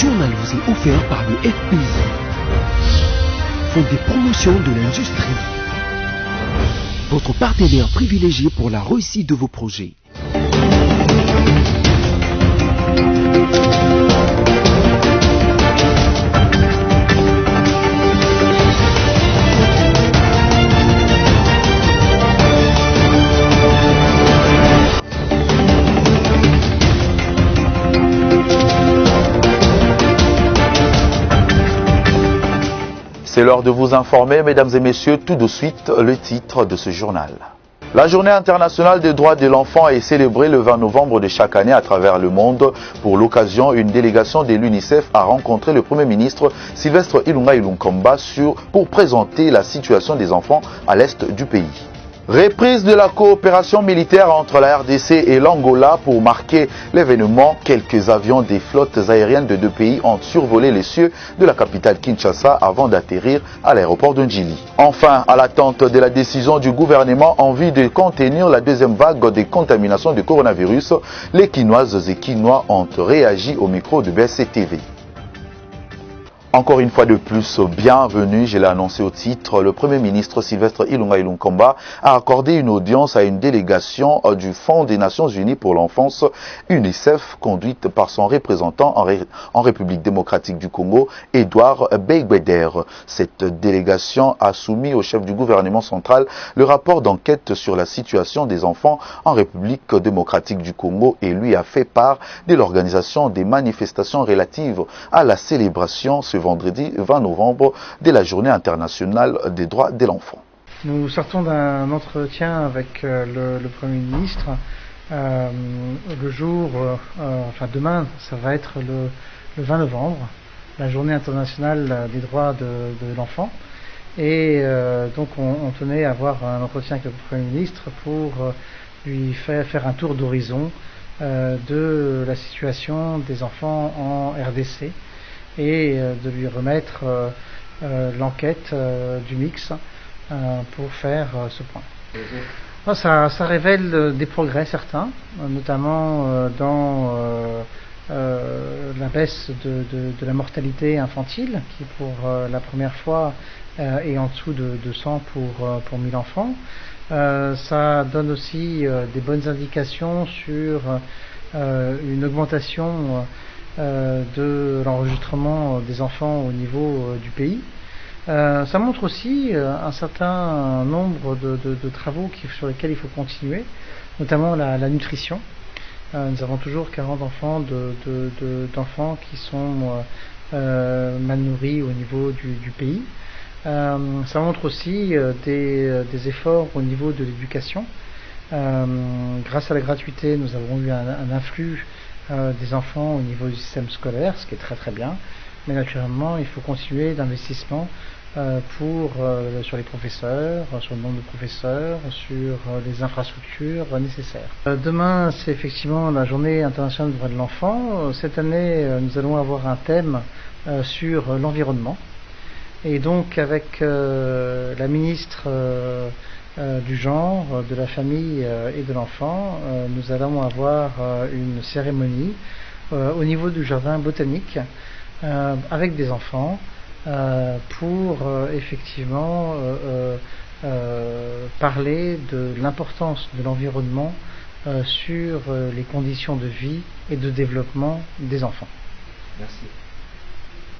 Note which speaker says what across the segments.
Speaker 1: journal vous est offert par le FPI, Fonds des promotions de l'industrie, votre partenaire privilégié pour la réussite de vos projets.
Speaker 2: C'est l'heure de vous informer, mesdames et messieurs, tout de suite le titre de ce journal. La Journée internationale des droits de l'enfant est célébrée le 20 novembre de chaque année à travers le monde. Pour l'occasion, une délégation de l'UNICEF a rencontré le Premier ministre Sylvestre Ilunga Ilunkamba pour présenter la situation des enfants à l'est du pays. Reprise de la coopération militaire entre la RDC et l'Angola pour marquer l'événement. Quelques avions des flottes aériennes de deux pays ont survolé les cieux de la capitale Kinshasa avant d'atterrir à l'aéroport de Njili. Enfin, à l'attente de la décision du gouvernement en vue de contenir la deuxième vague de contamination de coronavirus, les Quinoises et Quinois ont réagi au micro de BSC-TV. Encore une fois de plus, bienvenue, je l'ai annoncé au titre, le Premier ministre Sylvestre Ilunga Ilunkamba a accordé une audience à une délégation du Fonds des Nations Unies pour l'enfance, UNICEF, conduite par son représentant en République démocratique du Congo, Edouard Begbeder. Cette délégation a soumis au chef du gouvernement central le rapport d'enquête sur la situation des enfants en République démocratique du Congo et lui a fait part de l'organisation des manifestations relatives à la célébration ce vendredi 20 novembre de la Journée internationale des droits de l'enfant.
Speaker 3: Nous sortons d'un entretien avec le Premier ministre. Le jour, demain, ça va être le 20 novembre, la Journée internationale des droits de l'enfant. Et donc on tenait à avoir un entretien avec le Premier ministre pour lui faire un tour d'horizon de la situation des enfants en RDC. Et de lui remettre l'enquête du mix pour faire ce point. Ça révèle des progrès certains, notamment dans la baisse de la mortalité infantile, qui pour la première fois est en dessous de 200 pour 1000 enfants. Ça donne aussi des bonnes indications sur une augmentation de l'enregistrement des enfants au niveau du pays. Ça montre aussi un certain nombre de travaux sur lesquels il faut continuer, notamment la nutrition. Nous avons toujours 40 enfants d'enfants qui sont mal nourris au niveau du pays. Ça montre aussi des efforts au niveau de l'éducation. Grâce à la gratuité, nous avons eu un afflux des enfants au niveau du système scolaire, ce qui est très très bien, mais naturellement il faut continuer d'investissement sur les professeurs, sur le nombre de professeurs, sur les infrastructures nécessaires. Demain c'est effectivement la Journée internationale des droits de l'enfant. Cette année nous allons avoir un thème sur l'environnement et donc avec la ministre du genre, de la famille et de l'enfant, nous allons avoir une cérémonie au niveau du jardin botanique avec des enfants pour effectivement parler de l'importance de l'environnement sur les conditions de vie et de développement des enfants.
Speaker 2: Merci.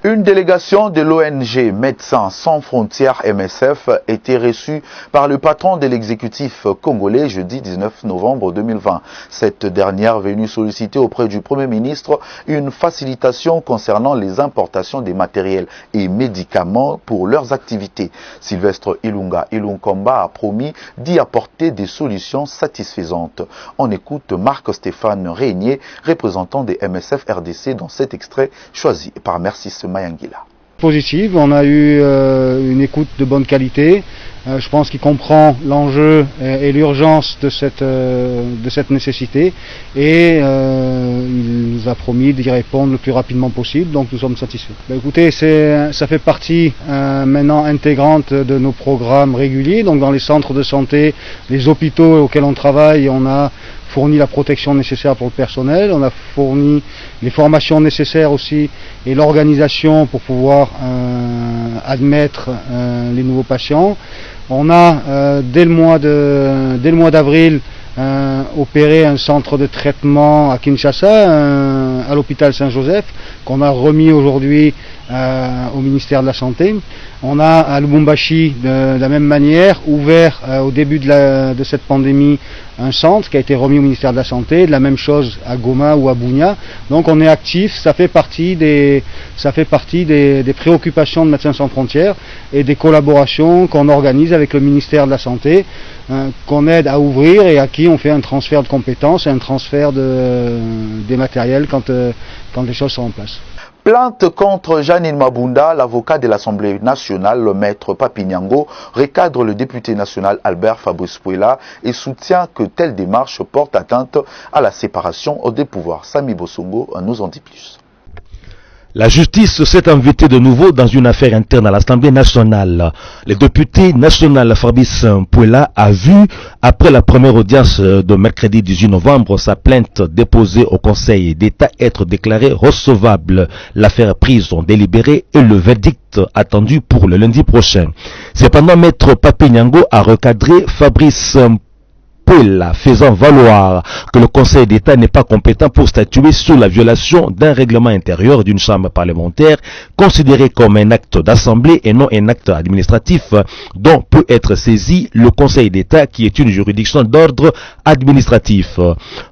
Speaker 2: Une délégation de l'ONG Médecins sans frontières MSF était reçue par le patron de l'exécutif congolais jeudi 19 novembre 2020. Cette dernière venue solliciter auprès du Premier ministre une facilitation concernant les importations des matériels et médicaments pour leurs activités. Sylvestre Ilunga Ilunkamba a promis d'y apporter des solutions satisfaisantes. On écoute Marc-Stéphane Régnier, représentant des MSF RDC dans cet extrait choisi par Merci Mayangila.
Speaker 4: Positive, on a eu une écoute de bonne qualité. Je pense qu'il comprend l'enjeu et l'urgence de cette nécessité et il nous nous a promis d'y répondre le plus rapidement possible, donc nous sommes satisfaits. Écoutez, ça fait partie maintenant intégrante de nos programmes réguliers, donc dans les centres de santé, les hôpitaux auxquels on travaille, on a fourni la protection nécessaire pour le personnel, on a fourni les formations nécessaires aussi et l'organisation pour pouvoir admettre les nouveaux patients. On a dès le mois d'avril opéré un centre de traitement à Kinshasa, à l'hôpital Saint-Joseph, qu'on a remis aujourd'hui au ministère de la Santé. On a à Lubumbashi, de la même manière, ouvert au début de cette pandémie un centre qui a été remis au ministère de la Santé, de la même chose à Goma ou à Bunia. Donc on est actif, ça fait partie des préoccupations de Médecins sans frontières et des collaborations qu'on organise avec le ministère de la Santé, qu'on aide à ouvrir et à qui on fait un transfert de compétences et un transfert des matériels quand les choses sont en place.
Speaker 2: Plainte contre Janine Mabunda, l'avocat de l'Assemblée nationale, le maître Papi Nyango, recadre le député national Albert Fabrice Puela et soutient que telle démarche porte atteinte à la séparation des pouvoirs. Sami Bosongo nous en dit plus.
Speaker 5: La justice s'est invitée de nouveau dans une affaire interne à l'Assemblée nationale. Le député national Fabrice Puela a vu, après la première audience de mercredi 18 novembre, sa plainte déposée au Conseil d'État être déclarée recevable. L'affaire prise en délibéré et le verdict attendu pour le lundi prochain. Cependant, maître Papi Nyango a recadré Fabrice Puela, faisant valoir que le Conseil d'État n'est pas compétent pour statuer sur la violation d'un règlement intérieur d'une chambre parlementaire considéré comme un acte d'assemblée et non un acte administratif dont peut être saisi le Conseil d'État qui est une juridiction d'ordre administratif.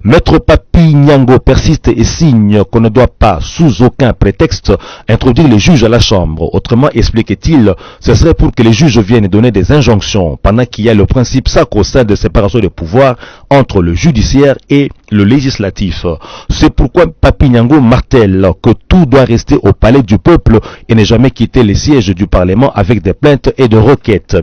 Speaker 5: Maître Papi Nyango persiste et signe qu'on ne doit pas, sous aucun prétexte, introduire les juges à la chambre. Autrement, expliquait-il, ce serait pour que les juges viennent donner des injonctions pendant qu'il y a le principe sacro-saint de séparation des pouvoir entre le judiciaire et le législatif. C'est pourquoi Papi Nyango martèle que tout doit rester au palais du peuple et ne jamais quitter les sièges du Parlement avec des plaintes et des requêtes.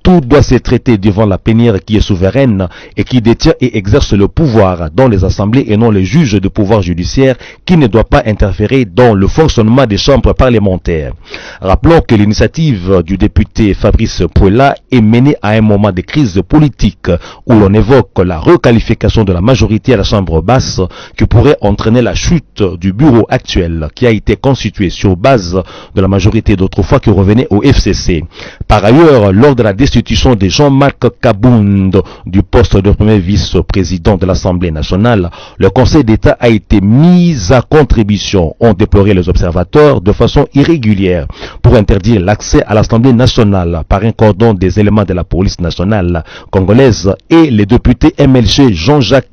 Speaker 5: Tout doit se traiter devant la plénière qui est souveraine et qui détient et exerce le pouvoir dans les assemblées et non les juges de pouvoir judiciaire qui ne doit pas interférer dans le fonctionnement des chambres parlementaires. Rappelons que l'initiative du député Fabrice Puela est menée à un moment de crise politique où l'on évoque la requalification de la majorité à la chambre basse qui pourrait entraîner la chute du bureau actuel qui a été constitué sur base de la majorité d'autrefois qui revenait au FCC. Par ailleurs, lors de la destitution de Jean-Marc Kabound du poste de premier vice-président de l'Assemblée nationale, le Conseil d'État a été mis à contribution, ont déploré les observateurs, de façon irrégulière pour interdire l'accès à l'Assemblée nationale par un cordon des éléments de la police nationale congolaise et les députés MLC Jean-Jacques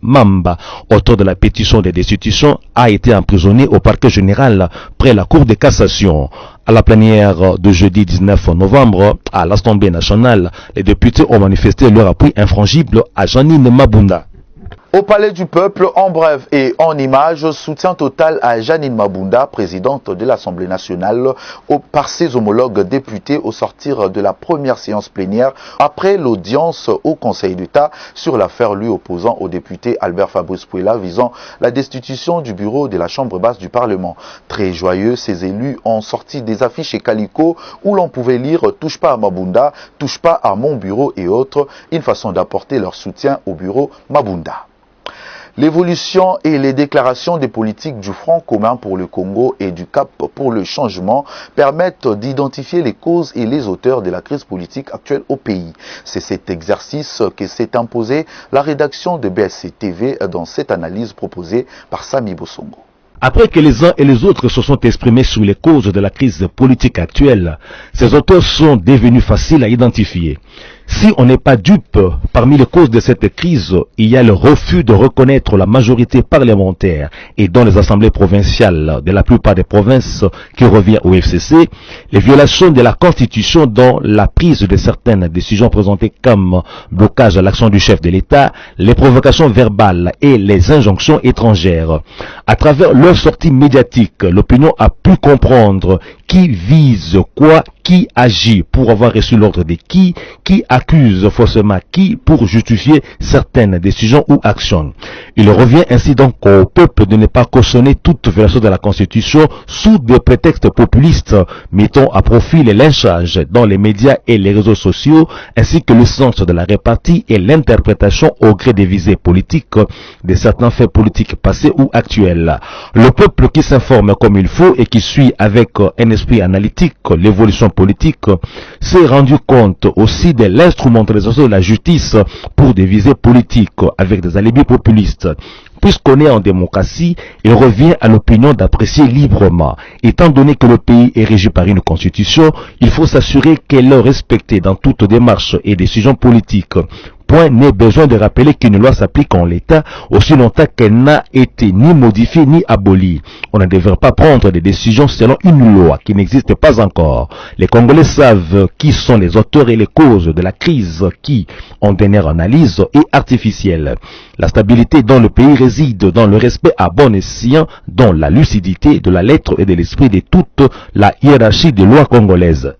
Speaker 5: Mamba, auteur de la pétition de destitution, a été emprisonné au parquet général près la Cour de cassation. À la plénière de jeudi 19 novembre, à l'Assemblée nationale, les députés ont manifesté leur appui infrangible à Janine Mabunda.
Speaker 2: Au Palais du Peuple, en bref et en images, soutien total à Janine Mabunda, présidente de l'Assemblée nationale, par ses homologues députés au sortir de la première séance plénière après l'audience au Conseil d'État sur l'affaire lui opposant au député Albert Fabrice Puela visant la destitution du bureau de la Chambre basse du Parlement. Très joyeux, ces élus ont sorti des affiches et calicots où l'on pouvait lire « Touche pas à Mabunda, touche pas à mon bureau » et autres, une façon d'apporter leur soutien au bureau Mabunda. L'évolution et les déclarations des politiques du Front commun pour le Congo et du Cap pour le changement permettent d'identifier les causes et les auteurs de la crise politique actuelle au pays. C'est cet exercice que s'est imposé la rédaction de BSC TV dans cette analyse proposée par Sami Bosongo.
Speaker 5: Après que les uns et les autres se sont exprimés sur les causes de la crise politique actuelle, ces auteurs sont devenus faciles à identifier. Si on n'est pas dupe, parmi les causes de cette crise, il y a le refus de reconnaître la majorité parlementaire et dans les assemblées provinciales de la plupart des provinces qui revient au FCC, les violations de la Constitution dans la prise de certaines décisions présentées comme blocage à l'action du chef de l'État, les provocations verbales et les injonctions étrangères. À travers leur sortie médiatique, l'opinion a pu comprendre qui vise quoi, qui agit pour avoir reçu l'ordre de qui accuse faussement qui pour justifier certaines décisions ou actions. Il revient ainsi donc au peuple de ne pas cautionner toute violation de la Constitution sous des prétextes populistes, mettant à profit les lynchages dans les médias et les réseaux sociaux, ainsi que le sens de la répartie et l'interprétation au gré des visées politiques de certains faits politiques passés ou actuels. Le peuple qui s'informe comme il faut et qui suit avec un esprit analytique l'évolution politique s'est rendu compte aussi de l'instrumentalisation de la justice pour des visées politiques avec des alibis populistes. Puisqu'on est en démocratie, il revient à l'opinion d'apprécier librement. Étant donné que le pays est régi par une constitution, il faut s'assurer qu'elle est respectée dans toute démarche et décision politique. Point n'est besoin de rappeler qu'une loi s'applique en l'état aussi longtemps qu'elle n'a été ni modifiée ni abolie. On ne devrait pas prendre des décisions selon une loi qui n'existe pas encore. Les Congolais savent qui sont les auteurs et les causes de la crise qui, en dernière analyse, est artificielle. La stabilité dans le pays réside dans le respect à bon escient, dans la lucidité de la lettre et de l'esprit de toute la hiérarchie des lois congolaises.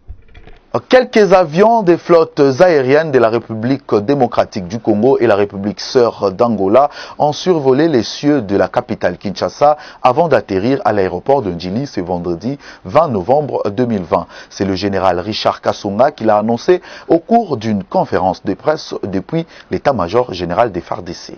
Speaker 2: Quelques avions des flottes aériennes de la République démocratique du Congo et la République sœur d'Angola ont survolé les cieux de la capitale Kinshasa avant d'atterrir à l'aéroport de Njili ce vendredi 20 novembre 2020. C'est le général Richard Kasonga qui l'a annoncé au cours d'une conférence de presse depuis l'état-major général des FARDC.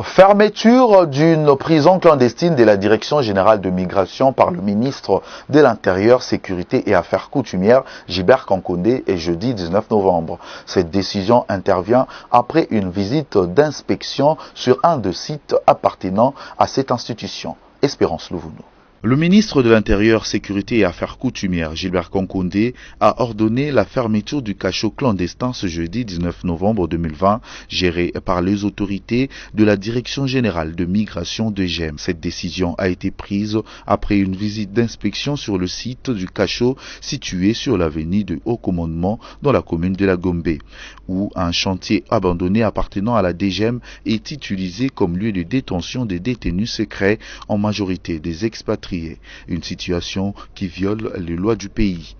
Speaker 2: Fermeture d'une prison clandestine de la Direction générale de migration par le ministre de l'Intérieur, Sécurité et Affaires coutumières, Gilbert Kankondé, est jeudi 19 novembre. Cette décision intervient après une visite d'inspection sur un des sites appartenant à cette institution. Espérance Louvounou. Le ministre de l'Intérieur, Sécurité et Affaires coutumières, Gilbert Kankondé, a ordonné la fermeture du cachot clandestin ce jeudi 19 novembre 2020, géré par les autorités de la Direction générale de migration de GEM. Cette décision a été prise après une visite d'inspection sur le site du cachot situé sur l'avenue de Haut Commandement dans la commune de la Gombe, où un chantier abandonné appartenant à la DGM est utilisé comme lieu de détention des détenus secrets, en majorité des expatriés. Une situation qui viole les lois du pays.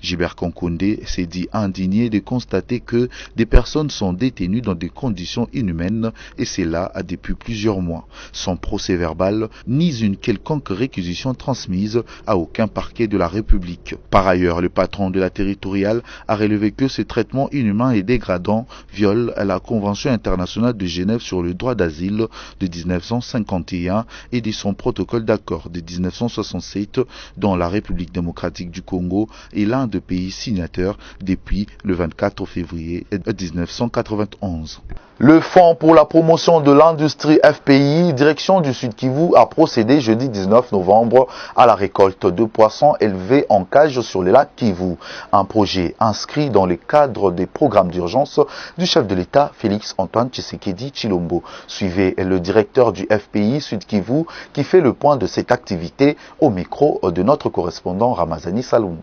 Speaker 2: Gilbert Kankondé s'est dit indigné de constater que des personnes sont détenues dans des conditions inhumaines, et c'est là depuis plusieurs mois, sans procès verbal ni une quelconque réquisition transmise à aucun parquet de la République. Par ailleurs, le patron de la territoriale a relevé que ce traitement inhumain et dégradant viole la Convention internationale de Genève sur le droit d'asile de 1951 et de son protocole d'accord de 1967, dont la République démocratique du Congo est l'un des pays signataires depuis le 24 février 1991. Le Fonds pour la promotion de l'industrie FPI, direction du Sud Kivu, a procédé jeudi 19 novembre à la récolte de poissons élevés en cage sur les lacs Kivu. Un projet inscrit dans le cadre des programmes d'urgence du chef de l'État, Félix Antoine Tshisekedi Tshilombo. Suivez le directeur du FPI Sud Kivu qui fait le point de cette activité au micro de notre correspondant Ramazani Saloum.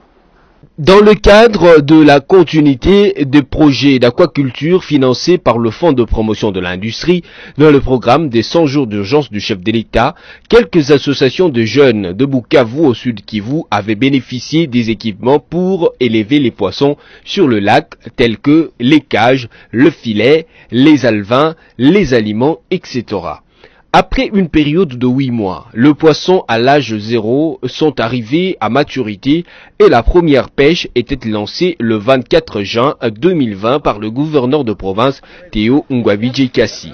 Speaker 6: Dans le cadre de la continuité des projets d'aquaculture financés par le Fonds de promotion de l'industrie, dans le programme des 100 jours d'urgence du chef de l'État, quelques associations de jeunes de Bukavu au Sud Kivu avaient bénéficié des équipements pour élever les poissons sur le lac, tels que les cages, le filet, les alevins, les aliments, etc. Après une période de 8 mois, le poisson à l'âge 0 sont arrivés à maturité et la première pêche était lancée le 24 juin 2020 par le gouverneur de province Théo Ngwabidje Kassi.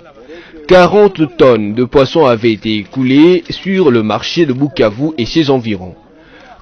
Speaker 6: 40 tonnes de poissons avaient été écoulées sur le marché de Bukavu et ses environs.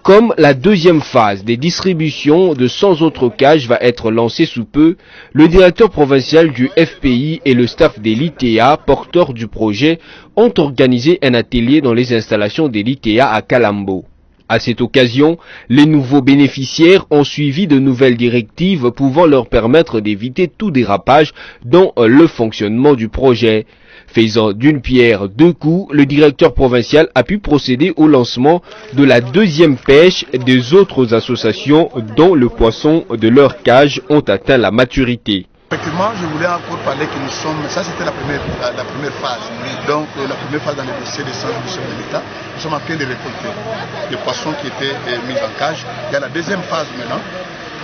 Speaker 6: Comme la deuxième phase des distributions de 100 autres cages va être lancée sous peu, le directeur provincial du FPI et le staff de l'ITA, porteurs du projet, ont organisé un atelier dans les installations de l'ITA à Kalambo. À cette occasion, les nouveaux bénéficiaires ont suivi de nouvelles directives pouvant leur permettre d'éviter tout dérapage dans le fonctionnement du projet. Faisant d'une pierre deux coups, le directeur provincial a pu procéder au lancement de la deuxième pêche des autres associations dont le poisson de leur cage ont atteint la maturité.
Speaker 7: Effectivement, je voulais encore parler que nous sommes, ça c'était la première phase. Donc la première phase dans le dossier des centres du chef de l'État, nous sommes en train de récolter les poissons qui étaient mis en cage. Il y a la deuxième phase maintenant.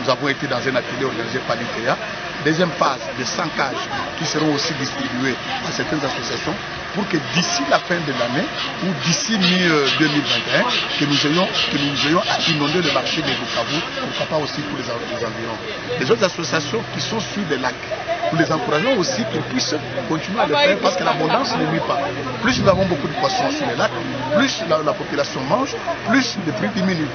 Speaker 7: Nous avons été dans un atelier organisé par l'ITA. Deuxième phase de 100 cages qui seront aussi distribuées à certaines associations pour que d'ici la fin de l'année ou d'ici mi-2021, que nous ayons à inonder le marché des Bukavu, pourquoi pas aussi pour les environs. Les autres associations qui sont sur les lacs, nous les encourageons aussi qu'ils puissent continuer à le faire parce que l'abondance ne nuit pas. Plus nous avons beaucoup de poissons sur les lacs, plus la population mange, plus le prix diminue.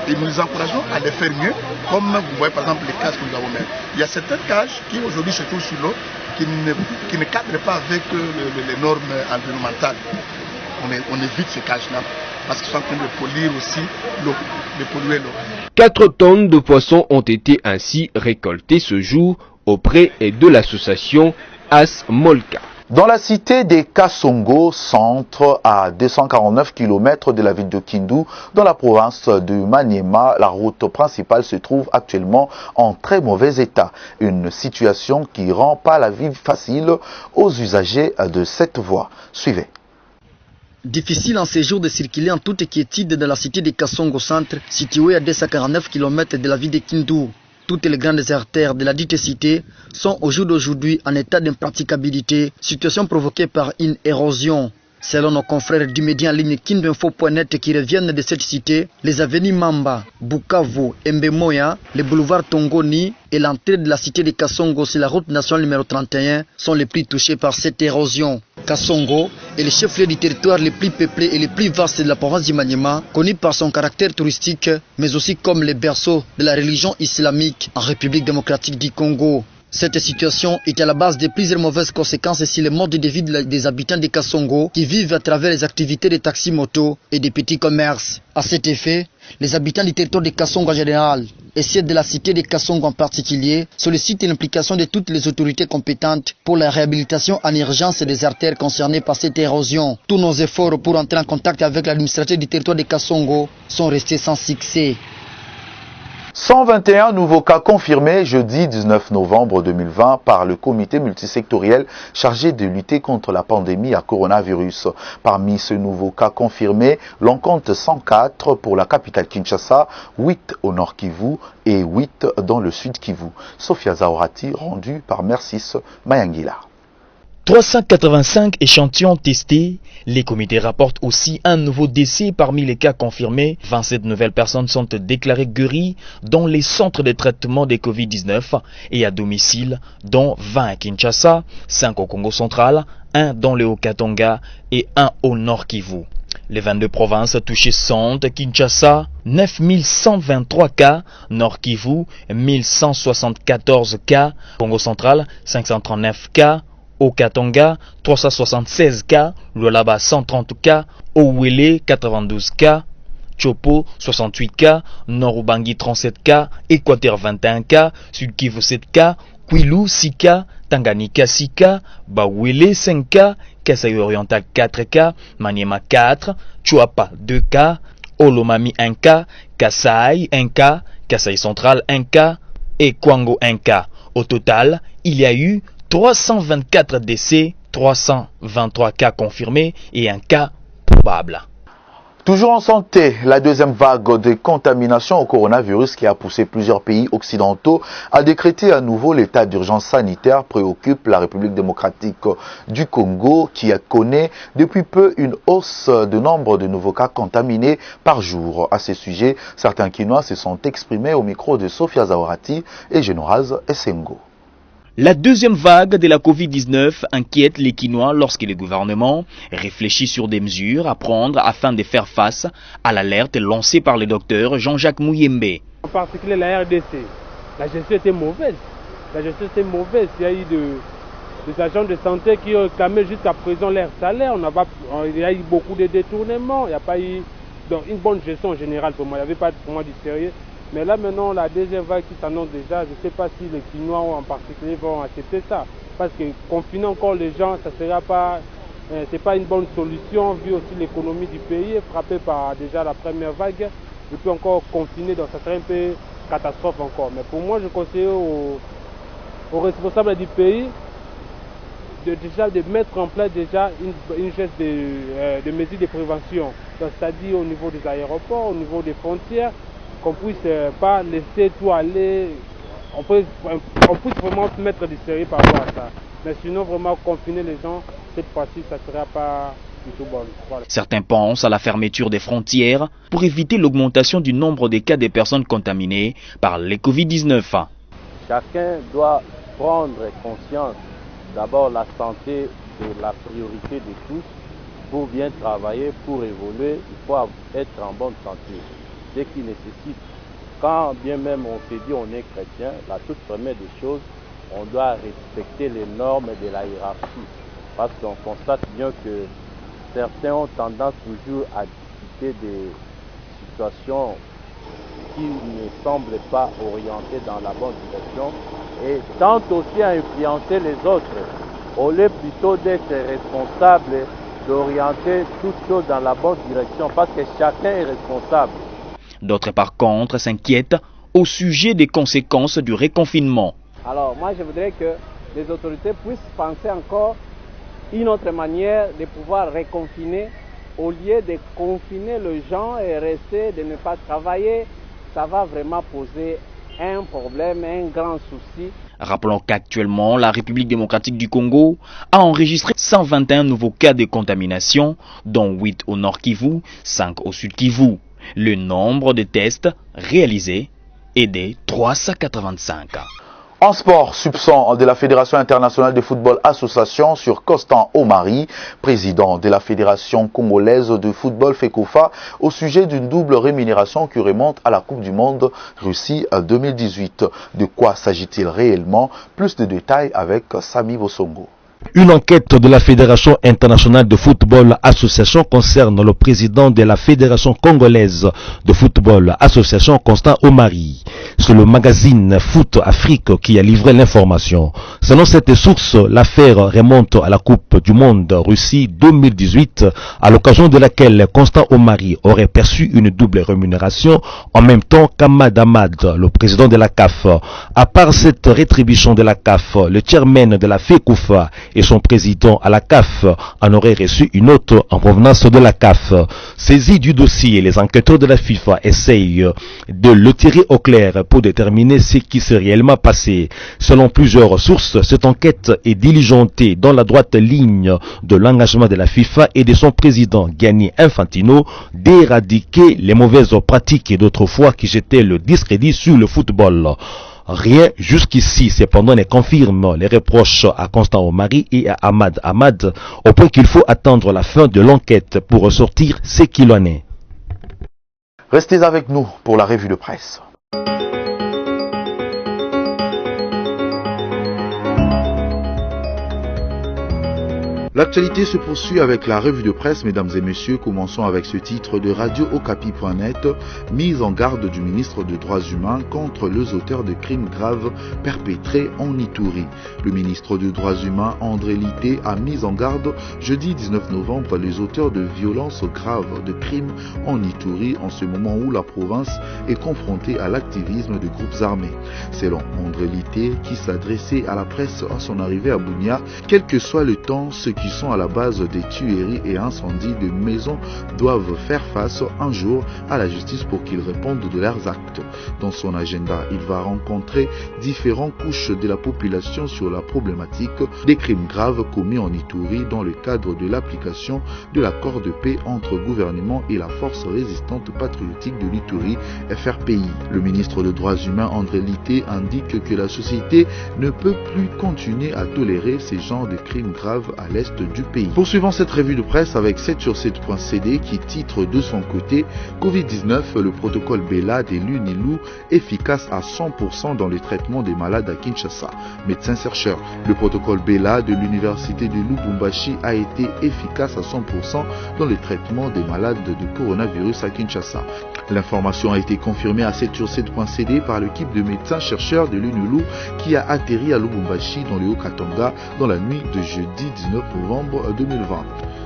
Speaker 7: Et nous les encourageons à les faire mieux, comme vous voyez par exemple les cages que nous avons mis. Il y a certaines cages qui aujourd'hui se trouvent sur l'eau, qui ne cadrent pas avec les normes environnementales. On évite ces cages-là, parce qu'ils sont en train de polluer aussi l'eau, de polluer l'eau.
Speaker 6: 4 tonnes de poissons ont été ainsi récoltées ce jour auprès de l'association As Molka.
Speaker 2: Dans la cité des Kasongo, centre à 249 km de la ville de Kindu, dans la province de Maniema, la route principale se trouve actuellement en très mauvais état. Une situation qui rend pas la vie facile aux usagers de cette voie. Suivez.
Speaker 8: Difficile en ces jours de circuler en toute quiétude dans la cité de Kasongo centre, située à 249 km de la ville de Kindu. Toutes les grandes artères de la dite cité sont au jour d'aujourd'hui en état d'impraticabilité, situation provoquée par une érosion. Selon nos confrères du média en ligne Kindinfo.net qui reviennent de cette cité, les avenues Mamba, Bukavu, Mbemoya, les boulevards Tongoni et l'entrée de la cité de Kasongo sur la route nationale numéro 31 sont les plus touchés par cette érosion. Kasongo est le chef-lieu du territoire le plus peuplé et le plus vaste de la province du Maniema, connu par son caractère touristique, mais aussi comme le berceau de la religion islamique en République démocratique du Congo. Cette situation est à la base de plusieurs mauvaises conséquences sur le mode de vie des habitants de Kasongo qui vivent à travers les activités de taxi-moto et des petits commerces. À cet effet, les habitants du territoire de Kasongo en général et ceux de la cité de Kasongo en particulier sollicitent l'implication de toutes les autorités compétentes pour la réhabilitation en urgence des artères concernées par cette érosion. Tous nos efforts pour entrer en contact avec l'administrateur du territoire de Kasongo sont restés sans succès.
Speaker 2: 121 nouveaux cas confirmés jeudi 19 novembre 2020 par le comité multisectoriel chargé de lutter contre la pandémie à coronavirus. Parmi ces nouveaux cas confirmés, l'on compte 104 pour la capitale Kinshasa, 8 au nord Kivu et 8 dans le sud Kivu. Sophia Zaorati, rendue par Mercis Mayangila.
Speaker 9: 385 échantillons testés. Les comités rapportent aussi un nouveau décès parmi les cas confirmés. 27 nouvelles personnes sont déclarées guéries dans les centres de traitement des Covid-19 et à domicile, dont 20 à Kinshasa, 5 au Congo central, 1 dans le Haut-Katanga et 1 au Nord Kivu. Les 22 provinces touchées sont Kinshasa, 9123 cas, Nord Kivu, 1174 cas, Congo central, 539 cas, au Katanga, 376 cas, Lualaba 130 cas, Ouele 92 cas, Chopo 68 cas, Nord-Ubangi 37 cas, Équateur 21 cas, Sud-Kivu 7 cas, Kwilu 6 cas, Tanganyika 6 cas, Bawele 5 cas, Kasai Oriental 4 cas, Maniema 4, Chuapa 2 cas, Olomami 1 cas, Kasai 1 cas, Kasai Central 1 cas et Kwango 1 cas. Au total, il y a eu 324 décès, 323 cas confirmés et un cas probable.
Speaker 2: Toujours en santé, la deuxième vague de contamination au coronavirus qui a poussé plusieurs pays occidentaux à décréter à nouveau l'état d'urgence sanitaire préoccupe la République démocratique du Congo qui connaît depuis peu une hausse de nombre de nouveaux cas contaminés par jour. À ce sujet, certains Kinois se sont exprimés au micro de Sophia Zaorati et Génoise Essengo.
Speaker 9: La deuxième vague de la Covid-19 inquiète les Kinois lorsque le gouvernement réfléchit sur des mesures à prendre afin de faire face à l'alerte lancée par le docteur Jean-Jacques Mouyembe.
Speaker 10: En particulier la RDC, la gestion était mauvaise. Il y a eu des agents de santé qui ont réclamé jusqu'à présent leur salaire. Il y a eu beaucoup de détournements. Il n'y a pas eu une bonne gestion en général pour moi. Il n'y avait pas pour moi du sérieux. Mais là maintenant, la deuxième vague qui s'annonce déjà, je ne sais pas si les Kinois en particulier vont accepter ça. Parce que confiner encore les gens, ça sera pas, c'est pas une bonne solution vu aussi l'économie du pays frappée par déjà la première vague. Et puis encore confiner, donc ça serait un peu catastrophe encore. Mais pour moi, je conseille aux responsables du pays de mettre en place déjà une geste de mesures de prévention. C'est-à-dire au niveau des aéroports, au niveau des frontières, qu'on puisse pas laisser tout aller. On puisse vraiment mettre du sérieux par rapport à ça. Mais sinon, vraiment confiner les gens, cette fois-ci, ça ne sera pas du tout bon. Voilà.
Speaker 9: Certains pensent à la fermeture des frontières pour éviter l'augmentation du nombre des cas des personnes contaminées par les Covid-19.
Speaker 11: Chacun doit prendre conscience. D'abord, la santé est la priorité de tous. Pour bien travailler, pour évoluer, il faut être en bonne santé. Ce qui nécessite, quand bien même on se dit on est chrétien, la toute première des choses, on doit respecter les normes de la hiérarchie. Parce qu'on constate bien que certains ont tendance toujours à discuter des situations qui ne semblent pas orientées dans la bonne direction et tentent aussi à influencer les autres, au lieu plutôt d'être responsable, d'orienter toutes choses dans la bonne direction, parce que chacun est responsable.
Speaker 9: D'autres, par contre, s'inquiètent au sujet des conséquences du reconfinement.
Speaker 11: Alors, moi, je voudrais que les autorités puissent penser encore une autre manière de pouvoir reconfiner, au lieu de confiner les gens et rester, de ne pas travailler. Ça va vraiment poser un problème, un grand souci.
Speaker 9: Rappelons qu'actuellement, la République démocratique du Congo a enregistré 121 nouveaux cas de contamination, dont 8 au Nord Kivu, 5 au Sud Kivu. Le nombre de tests réalisés est de 385.
Speaker 2: En sport, soupçon de la Fédération internationale de football association sur Constant Omari, président de la Fédération congolaise de football FECOFA, au sujet d'une double rémunération qui remonte à la Coupe du Monde Russie 2018. De quoi s'agit-il réellement? Plus de détails avec Sami Bosongo.
Speaker 5: Une enquête de la Fédération internationale de football association concerne le président de la Fédération congolaise de football association Constant Omari. C'est le magazine Foot Afrique qui a livré l'information. Selon cette source, l'affaire remonte à la Coupe du Monde Russie 2018, à l'occasion de laquelle Constant Omari aurait perçu une double rémunération en même temps qu'Ahmad Ahmad, le président de la CAF. À part cette rétribution de la CAF, le chairman de la FECOFA et son président à la CAF en auraient reçu une autre en provenance de la CAF. Saisis du dossier, les enquêteurs de la FIFA essayent de le tirer au clair pour déterminer ce qui s'est réellement passé. Selon plusieurs sources, cette enquête est diligentée dans la droite ligne de l'engagement de la FIFA et de son président Gianni Infantino d'éradiquer les mauvaises pratiques d'autrefois qui jetaient le discrédit sur le football. Rien jusqu'ici, cependant, ne confirme les reproches à Constant Omari et à Ahmad Ahmad, au point qu'il faut attendre la fin de l'enquête pour ressortir ce qu'il en est.
Speaker 2: Restez avec nous pour la revue de presse. L'actualité se poursuit avec la revue de presse, mesdames et messieurs. Commençons avec ce titre de Radio-Okapi.net, mise en garde du ministre des Droits humains contre les auteurs de crimes graves perpétrés en Ituri. Le ministre des Droits humains, André Lité, a mis en garde jeudi 19 novembre les auteurs de violences graves de crimes en Ituri en ce moment où la province est confrontée à l'activisme de groupes armés. Selon André Lité, qui s'adressait à la presse à son arrivée à Bunia, quel que soit le temps, ceux qui sont à la base des tueries et incendies de maisons doivent faire face un jour à la justice pour qu'ils répondent de leurs actes. Dans son agenda, il va rencontrer différentes couches de la population sur la problématique des crimes graves commis en Ituri dans le cadre de l'application de l'accord de paix entre gouvernement et la force résistante patriotique de l'Ituri, FRPI. Le ministre des Droits humains, André Lité, indique que la société ne peut plus continuer à tolérer ces genres de crimes graves à l'est du pays. Poursuivons cette revue de presse avec 7sur7.cd qui titre de son côté Covid-19, le protocole Bella des l'UNILU efficace à 100% dans le traitement des malades à Kinshasa. Médecin-chercheur, le protocole Bella de l'université de Lubumbashi a été efficace à 100% dans le traitement des malades de coronavirus à Kinshasa. L'information a été confirmée à 7sur7.cd par l'équipe de médecins-chercheurs de l'UNILU qui a atterri à Lubumbashi dans le Haut-Katanga dans la nuit de jeudi 19 novembre. novembre 2020.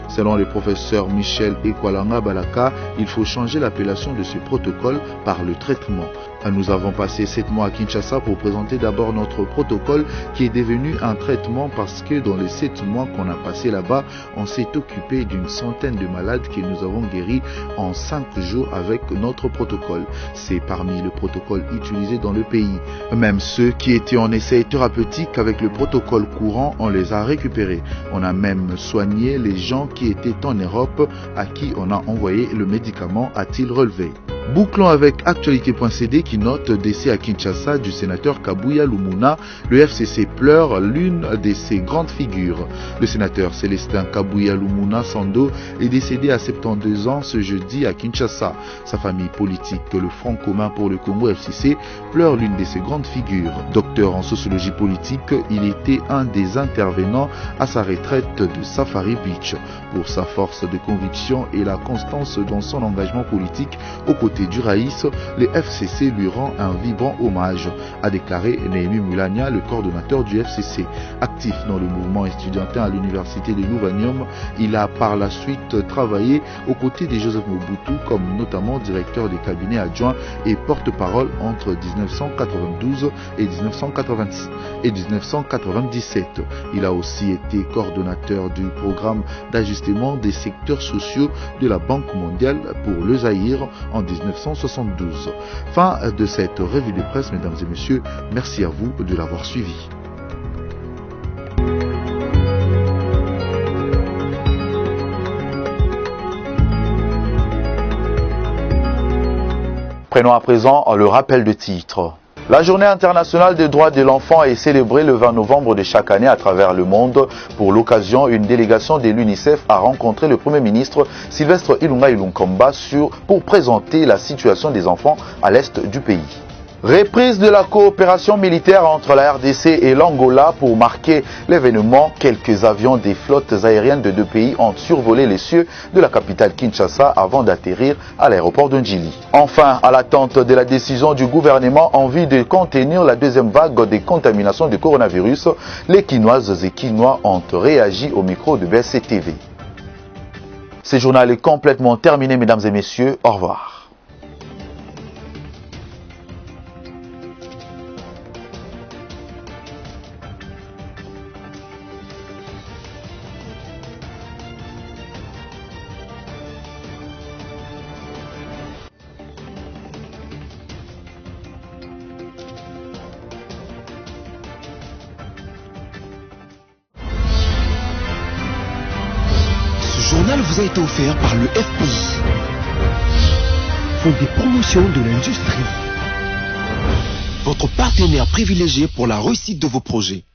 Speaker 2: Selon le professeur Michel Ekwalanga Balaka, il faut changer l'appellation de ce protocole par le traitement. Nous avons passé 7 mois à Kinshasa pour présenter d'abord notre protocole qui est devenu un traitement parce que dans les 7 mois qu'on a passé là-bas, on s'est occupé d'une centaine de malades que nous avons guéris en 5 jours avec notre protocole. C'est parmi les protocoles utilisés dans le pays. Même ceux qui étaient en essai thérapeutique avec le protocole courant, on les a récupérés. On a même soigné les gens qui étaient en Europe à qui on a envoyé le médicament, a-t-il relevé. Bouclons avec Actualité.cd qui note décès à Kinshasa du sénateur Kabuya Lumuna. Le FCC pleure l'une de ses grandes figures. Le sénateur Célestin Kabuya Lumuna Sando est décédé à 72 ans ce jeudi à Kinshasa. Sa famille politique, le Front commun pour le Congo FCC, pleure l'une de ses grandes figures. Docteur en sociologie politique, il était un des intervenants à sa retraite de Safari Beach. Pour sa force de conviction et la constance dans son engagement politique aux côtés du Raïs, le FCC lui rend un vibrant hommage, a déclaré Néhémie Mulania, le coordonnateur du FCC. Actif dans le mouvement estudiantin à l'université de Louvanium, il a par la suite travaillé aux côtés de Joseph Mobutu comme notamment directeur des cabinets adjoints et porte-parole entre 1992 et 1997. Il a aussi été coordonnateur du programme d'ajustement des secteurs sociaux de la Banque mondiale pour le Zaïre en 1972. Fin de cette revue de presse, mesdames et messieurs. Merci à vous de l'avoir suivi. Prenons à présent le rappel de titre. La journée internationale des droits de l'enfant est célébrée le 20 novembre de chaque année à travers le monde. Pour l'occasion, une délégation de l'UNICEF a rencontré le Premier ministre Sylvestre Ilunga Ilunkamba pour présenter la situation des enfants à l'est du pays. Reprise de la coopération militaire entre la RDC et l'Angola pour marquer l'événement. Quelques avions des flottes aériennes de deux pays ont survolé les cieux de la capitale Kinshasa avant d'atterrir à l'aéroport de Njili. Enfin, à l'attente de la décision du gouvernement en vue de contenir la deuxième vague de contamination du coronavirus, les Kinoises et Kinois ont réagi au micro de BSC-TV. Ce journal est complètement terminé, mesdames et messieurs. Au revoir.
Speaker 1: Ce journal vous a été offert par le FPI, Fonds des promotions de l'industrie, votre partenaire privilégié pour la réussite de vos projets.